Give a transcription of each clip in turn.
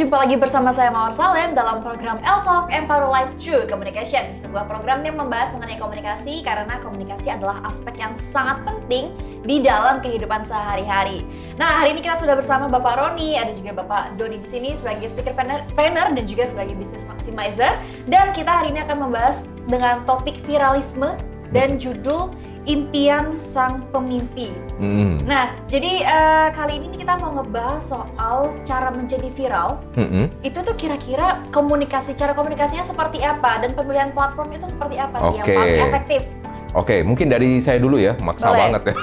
jumpa lagi bersama saya Mawar Salem dalam program L-Talk Empower Life Through Communication, sebuah program yang membahas mengenai komunikasi karena komunikasi adalah aspek yang sangat penting di dalam kehidupan sehari-hari. Nah, hari ini kita sudah bersama Bapak Roni, ada juga Bapak Doni di sini sebagai speaker trainer dan juga sebagai business maximizer, dan kita hari ini akan membahas dengan topik viralisme dan judul Impian Sang Pemimpi. Nah, jadi kali ini kita mau ngebahas soal cara menjadi viral. Itu tuh kira-kira cara komunikasinya seperti apa dan pemilihan platform itu seperti apa sih yang paling efektif? Oke, mungkin dari saya dulu ya, maksa banget ya.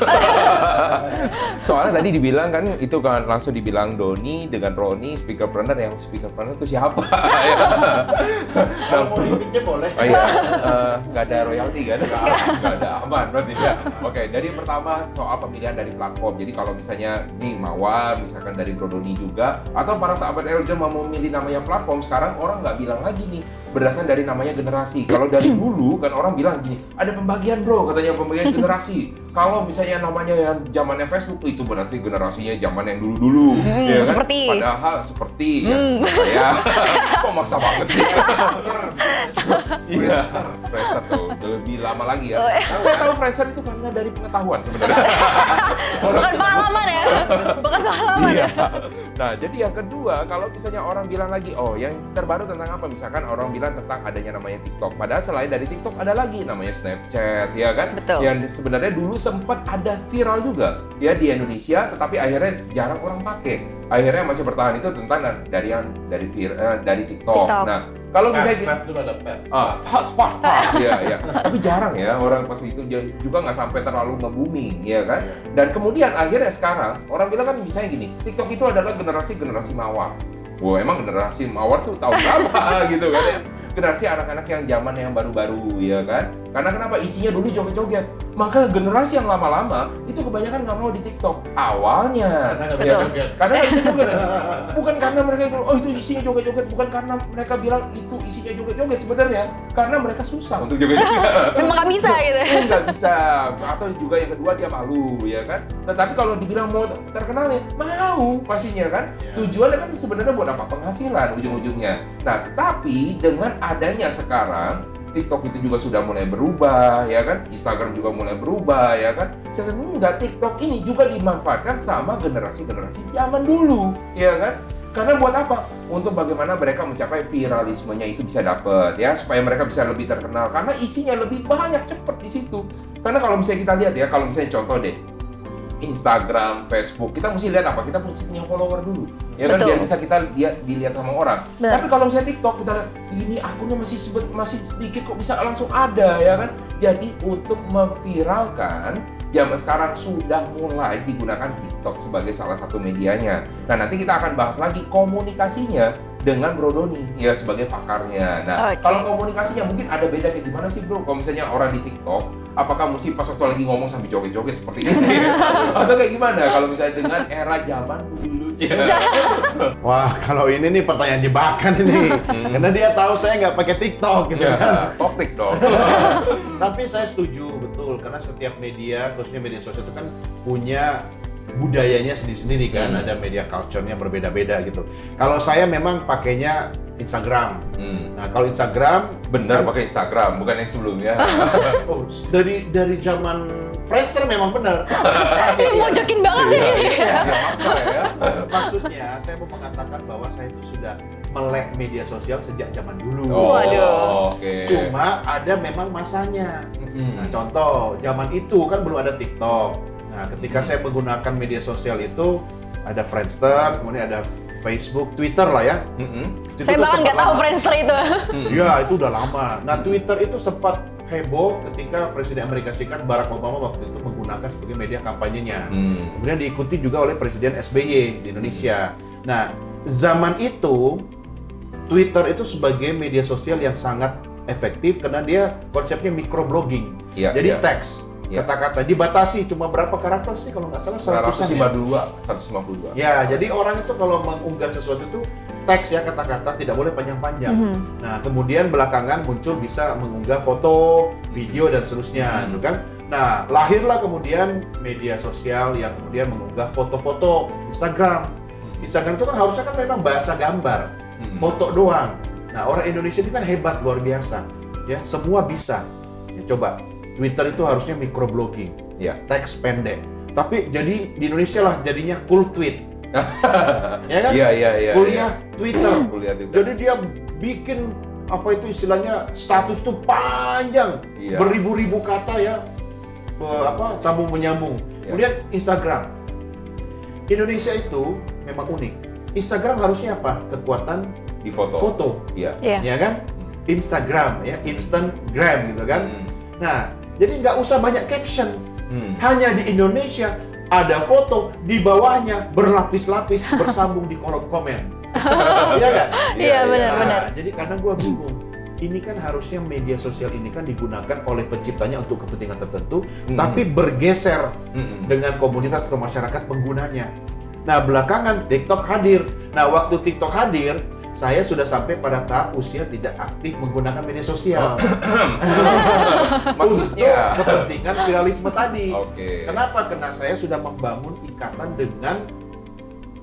Soalnya tadi dibilang kan, itu kan langsung dibilang Doni dengan Roni, speakerpreneur, yang speakerpreneur itu siapa? Kalau mau dipinjam boleh. Oh iya, nggak ada royalti kan? Nggak ada, aman berarti ya. Oke, jadi pertama soal pemilihan dari platform. Jadi kalau misalnya nih Mawar, misalkan dari Bro Doni juga, atau para sahabat Eljon mau memilih namanya platform, sekarang orang nggak bilang lagi nih, berdasarkan dari namanya generasi. Kalau dari dulu kan orang bilang gini, ada pembagian bro, katanya pembagian generasi. Kalau misalnya namanya yang zamannya Facebook itu berarti generasinya zaman yang dulu-dulu, ya kan? Seperti. Padahal seperti yang saya. Kok maksa banget sih? Iya, Friendster tuh lebih lama lagi ya. Saya tahu Friendster itu karena dari pengetahuan sebenarnya. Bukan pengalaman ya? Bukan pengalaman Iya. ya? Nah, jadi yang kedua, kalau misalnya orang bilang lagi, oh yang terbaru tentang apa? Misalkan orang bilang tentang adanya namanya TikTok. Padahal selain dari TikTok ada lagi namanya Snapchat, ya kan? Betul. Yang sebenarnya dulu sempat ada viral juga ya di Indonesia, tetapi akhirnya jarang orang pakai. Akhirnya masih bertahan itu tentang dari TikTok. Nah, kalau misalnya dulu ada pet. Iya. Tapi jarang ya orang pas itu juga nggak sampai terlalu nge-booming, ya kan? Dan kemudian akhirnya sekarang orang bilang kan misalnya gini, TikTok itu adalah generasi Mawar. Wah, emang generasi Mawar tuh tahun berapa gitu kan ya? Generasi anak-anak yang zaman yang baru-baru, ya kan? Karena kenapa? Isinya dulu joget-joget. Maka generasi yang lama-lama itu kebanyakan nggak mau di TikTok. Awalnya. Karena nggak ya bisa kan? joget. Karena nggak bisa joget. Bukan karena mereka itu, oh itu isinya joget-joget. Bukan karena mereka bilang itu isinya joget-joget sebenarnya. Karena mereka susah untuk joget-joget. Memang nggak bisa gitu. Nggak bisa. Atau juga yang kedua dia malu, ya kan? Tetapi kalau dibilang mau terkenal ya, mau pastinya kan? Tujuannya kan sebenarnya buat apa? Penghasilan ujung-ujungnya. Nah, tapi dengan adanya sekarang TikTok itu juga sudah mulai berubah, ya kan? Instagram juga mulai berubah, ya kan? Sehingga TikTok ini juga dimanfaatkan sama generasi-generasi zaman dulu, ya kan? Karena buat apa? Untuk bagaimana mereka mencapai viralismenya itu bisa dapet, ya, supaya mereka bisa lebih terkenal. Karena isinya lebih banyak, cepet di situ. Karena kalau misalnya kita lihat ya, kalau misalnya contoh deh, Instagram, Facebook, kita mesti lihat apa? Kita mesti punya follower dulu, ya kan? Biar bisa kita dilihat sama orang. Tapi kalau misalnya TikTok, kita lihat ini akunnya masih sedikit kok bisa langsung ada, ya kan? Jadi untuk memviralkan, zaman sekarang sudah mulai digunakan TikTok sebagai salah satu medianya. Nah, nanti kita akan bahas lagi komunikasinya dengan Bro Doni ya sebagai pakarnya. Nah, kalau komunikasinya mungkin ada beda kayak gimana sih bro? Kalau misalnya orang di TikTok, apakah mesti pas waktu lagi ngomong sambil joget-joget seperti ini? Atau kayak gimana kalau misalnya dengan era zaman dulu? Wah, kalau ini nih pertanyaan jebakan ini. Karena dia tahu saya nggak pakai TikTok gitu kan. Toktik dong. Tapi saya setuju betul karena setiap media, khususnya media sosial itu kan punya budayanya sendiri-sendiri kan, ada media culture-nya berbeda-beda gitu. Kalau saya memang pakainya Instagram. Nah, kalau Instagram benar pakai Instagram, bukan yang sebelumnya. Oh, dari zaman Friendster memang benar. Mojokin banget ini. Maksa ya. Maksudnya saya mau mengatakan bahwa saya itu sudah melek media sosial sejak zaman dulu. Waduh. Oke. Cuma ada memang masanya. Nah, contoh zaman itu kan belum ada TikTok. Nah, ketika saya menggunakan media sosial itu ada Friendster, kemudian ada Facebook, Twitter lah ya. Saya bahkan nggak tahu Friendster itu. Iya, itu udah lama. Nah, Twitter itu sempat heboh ketika Presiden Amerika Serikat Barack Obama waktu itu menggunakan sebagai media kampanyenya. Kemudian diikuti juga oleh Presiden SBY di Indonesia. Nah, zaman itu Twitter itu sebagai media sosial yang sangat efektif karena dia konsepnya microblogging. Jadi teks. Kata-kata dibatasi cuma berapa karakter sih kalau nggak salah 152. Ya, jadi orang itu kalau mengunggah sesuatu itu teks ya, kata-kata tidak boleh panjang-panjang. Nah, kemudian belakangan muncul bisa mengunggah foto, video dan seterusnya, gitu kan? Nah, lahirlah kemudian media sosial yang kemudian mengunggah foto-foto Instagram. Instagram itu kan harusnya kan memang bahasa gambar, foto doang. Nah, orang Indonesia ini kan hebat, luar biasa. Ya, semua bisa. Ya, coba, Twitter itu harusnya microblogging, teks pendek. Tapi jadi di Indonesia lah jadinya cool tweet. Ya kan? Iya. Kuliah Twitter. Kuliah Twitter. Jadi dia bikin apa itu istilahnya status tuh panjang, beribu-ribu kata ya, sambung menyambung. Kemudian Instagram. Indonesia itu memang unik. Instagram harusnya apa? Kekuatan di foto. Ya kan? Instagram ya, Instagram gitu kan. Nah, jadi nggak usah banyak caption. Hanya di Indonesia ada foto, di bawahnya berlapis-lapis bersambung di kolom komen. Iya nggak? Iya, benar-benar. Jadi kadang gua bingung. Ini kan harusnya media sosial ini kan digunakan oleh penciptanya untuk kepentingan tertentu, tapi bergeser dengan komunitas atau masyarakat penggunanya. Nah, belakangan TikTok hadir. Nah, waktu TikTok hadir, saya sudah sampai pada tahap usia tidak aktif menggunakan media sosial. Maksudnya? Untuk kepentingan viralisme tadi. Oke. Kenapa? Karena saya sudah membangun ikatan dengan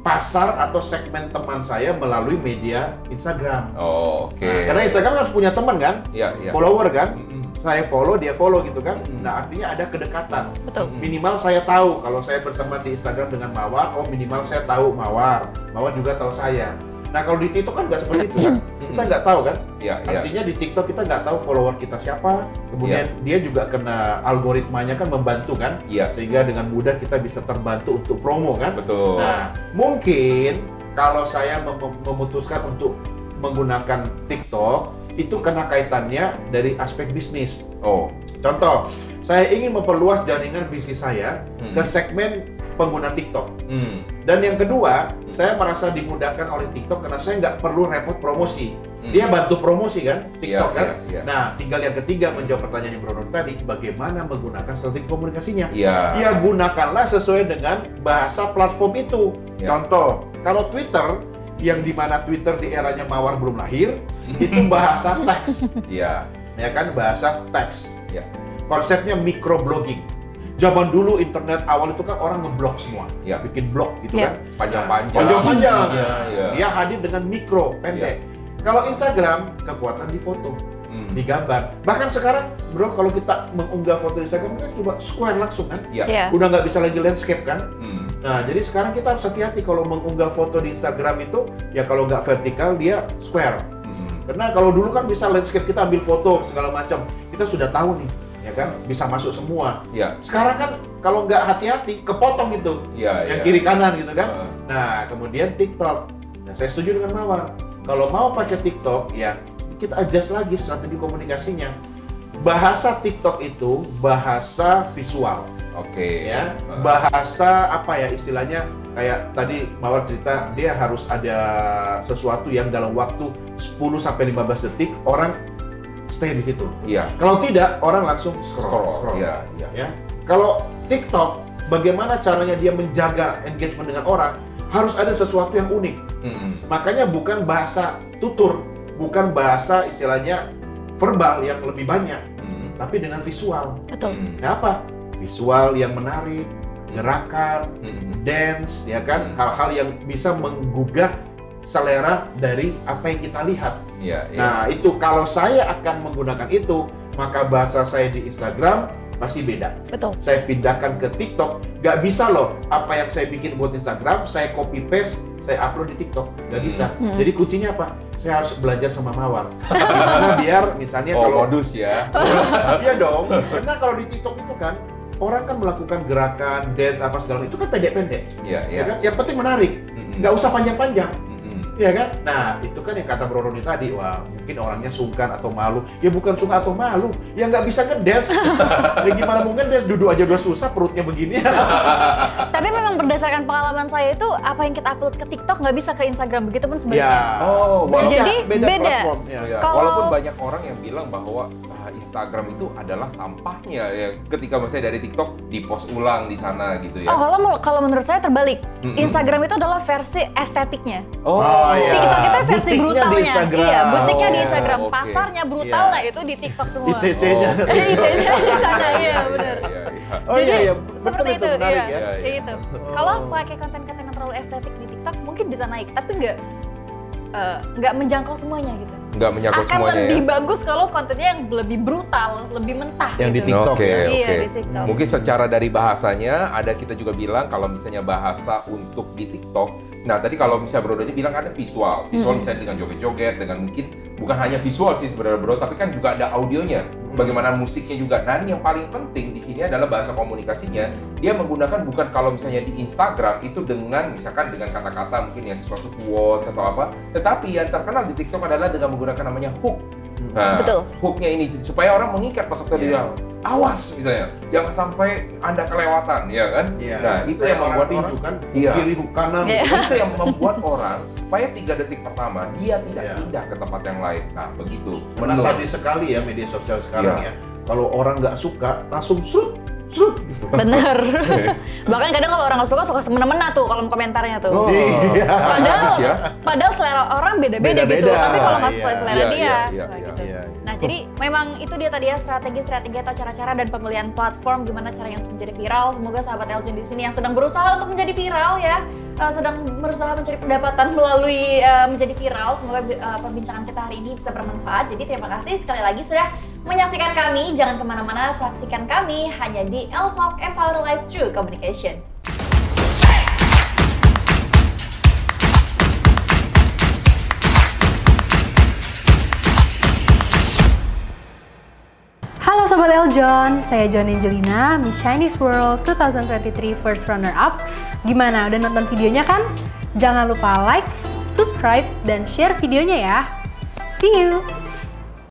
pasar atau segmen teman saya melalui media Instagram. Oke. Nah, karena Instagram harus punya teman kan? Iya. Follower kan? Saya follow, dia follow gitu kan? Nah, artinya ada kedekatan. Betul. Minimal saya tahu kalau saya berteman di Instagram dengan Mawar, oh minimal saya tahu Mawar. Mawar juga tahu saya. Nah, kalau di TikTok kan nggak seperti itu kan? Kita nggak tahu kan? Artinya di TikTok kita nggak tahu follower kita siapa. Kemudian dia juga kena algoritmanya kan membantu kan? Sehingga dengan mudah kita bisa terbantu untuk promo kan? Betul. Nah, mungkin kalau saya memutuskan untuk menggunakan TikTok, itu karena kaitannya dari aspek bisnis. Contoh, saya ingin memperluas jaringan bisnis saya ke segmen pengguna TikTok. Dan yang kedua, saya merasa dimudahkan oleh TikTok karena saya nggak perlu repot promosi. Dia bantu promosi kan, TikTok kan. Nah, tinggal yang ketiga menjawab pertanyaan Bro Nur tadi, bagaimana menggunakan strategi komunikasinya? Ya, gunakanlah sesuai dengan bahasa platform itu. Contoh, kalau Twitter, yang dimana Twitter di eranya Mawar belum lahir, itu bahasa teks. Ya kan, bahasa teks. Konsepnya microblogging. Zaman dulu internet awal itu kan orang ngeblog semua, bikin blog gitu kan, panjang-panjang. Dia hadir dengan mikro, pendek. Kalau Instagram, kekuatan di foto, di gambar. Bahkan sekarang, bro, kalau kita mengunggah foto di Instagram, kan coba square langsung kan, udah nggak bisa lagi landscape kan. Nah, jadi sekarang kita harus hati-hati kalau mengunggah foto di Instagram itu, ya kalau nggak vertikal dia square. Karena kalau dulu kan bisa landscape, kita ambil foto segala macam, kita sudah tahu nih. Ya kan, bisa masuk semua. Sekarang kan kalau nggak hati-hati, kepotong gitu, yang kiri kanan gitu kan. Nah, kemudian TikTok. Nah, saya setuju dengan Mawar. Kalau mau pakai TikTok, ya kita adjust lagi strategi komunikasinya. Bahasa TikTok itu bahasa visual. Ya, bahasa apa ya istilahnya? Kayak tadi Mawar cerita, dia harus ada sesuatu yang dalam waktu 10-15 detik orang stay di situ. Kalau tidak, orang langsung scroll. Ya. Kalau TikTok, bagaimana caranya dia menjaga engagement dengan orang? Harus ada sesuatu yang unik. Makanya bukan bahasa tutur, bukan bahasa istilahnya verbal yang lebih banyak, tapi dengan visual. Betul. Nah, apa? Visual yang menarik, gerakan, dance, ya kan? Hal-hal yang bisa menggugah selera dari apa yang kita lihat. Nah, itu kalau saya akan menggunakan itu, maka bahasa saya di Instagram pasti beda. Betul. Saya pindahkan ke TikTok, nggak bisa loh apa yang saya bikin buat Instagram, saya copy paste, saya upload di TikTok, nggak bisa. Jadi kuncinya apa? Saya harus belajar sama Mawar. Gimana biar misalnya kalau modus ya. Iya dong. Karena kalau di TikTok itu kan orang kan melakukan gerakan, dance apa segala macam itu kan pendek-pendek. Ya kan? Yang penting menarik. Nggak usah panjang-panjang. Iya kan? Nah, itu kan yang kata Bro Roni tadi, wah mungkin orangnya sungkan atau malu. Ya bukan sungkan atau malu, ya nggak bisa ngedance. Ya gimana mau ngedance, duduk aja udah susah, perutnya begini. Tapi memang berdasarkan pengalaman saya itu, apa yang kita upload ke TikTok nggak bisa ke Instagram, begitu pun sebaliknya. Jadi beda. Walaupun banyak orang yang bilang bahwa Instagram itu adalah sampahnya ya. Ketika misalnya dari TikTok di-post ulang di sana gitu ya. Kalau menurut saya terbalik. Instagram itu adalah versi estetiknya. TikTok itu versi brutalnya. Butiknya di Instagram, pasarnya brutalnya itu di TikTok semua. ITC-nya. ITC di sana, iya benar. Oh iya, betul seperti itu menarik ya. Kayak gitu. Kalau pakai konten-konten terlalu estetik di TikTok mungkin bisa naik, tapi nggak menjangkau semuanya gitu. Nggak menyangkut Akan semuanya lebih ya. bagus kalau kontennya yang lebih brutal, lebih mentah Yang gitu. di TikTok Oke, ya. Iya, oke. di TikTok. Mungkin secara dari bahasanya ada kita juga bilang kalau misalnya bahasa untuk di TikTok. Nah, tadi kalau misalnya Bro Dodi bilang ada visual. Visual misalnya dengan joget-joget, dengan mungkin bukan hanya visual sih sebenarnya Bro, tapi kan juga ada audionya. Bagaimana musiknya juga. Dan yang paling penting di sini adalah bahasa komunikasinya. Dia menggunakan bukan kalau misalnya di Instagram itu dengan misalkan dengan kata-kata mungkin ya sesuatu quotes atau apa, tetapi yang terkenal di TikTok adalah dengan menggunakan namanya hook. Nah, Betul. hooknya ini supaya orang mengikat pas waktu dia awas misalnya, jangan sampai Anda kelewatan, ya kan? Iya. Nah, itu yang membuat orang pinju kan, Iya. kiri, hook kanan. Iya. itu yang membuat orang supaya 3 detik pertama dia tidak Iya. pindah ke tempat yang lain. Nah, begitu. Sadis sekali ya media sosial sekarang Iya. ya. Kalau orang nggak suka, langsung serut. Bener. Bahkan kadang kalau orang nggak suka semena-mena tuh kalau komentarnya tuh. Oh, Iya. sadis ya. Padahal selera orang beda-beda gitu, Beda-beda. tapi kalau nggak sesuai Iya. selera Iya, dia, iya, kayak iya, gitu. iya. Nah, jadi memang itu dia tadi ya strategi-strategi atau cara-cara dan pemilihan platform gimana caranya untuk menjadi viral. Semoga sahabat Eljon di sini yang sedang berusaha untuk menjadi viral ya, sedang berusaha mencari pendapatan melalui menjadi viral. Semoga perbincangan kita hari ini bisa bermanfaat. Jadi terima kasih sekali lagi sudah menyaksikan kami. Jangan kemana-mana, saksikan kami hanya di L-Talk Empower Life Through Communication. Halo Sobat Eljon, saya John Angelina, Miss Chinese World 2023 First Runner Up. Gimana, udah nonton videonya kan? Jangan lupa like, subscribe, dan share videonya ya. See you!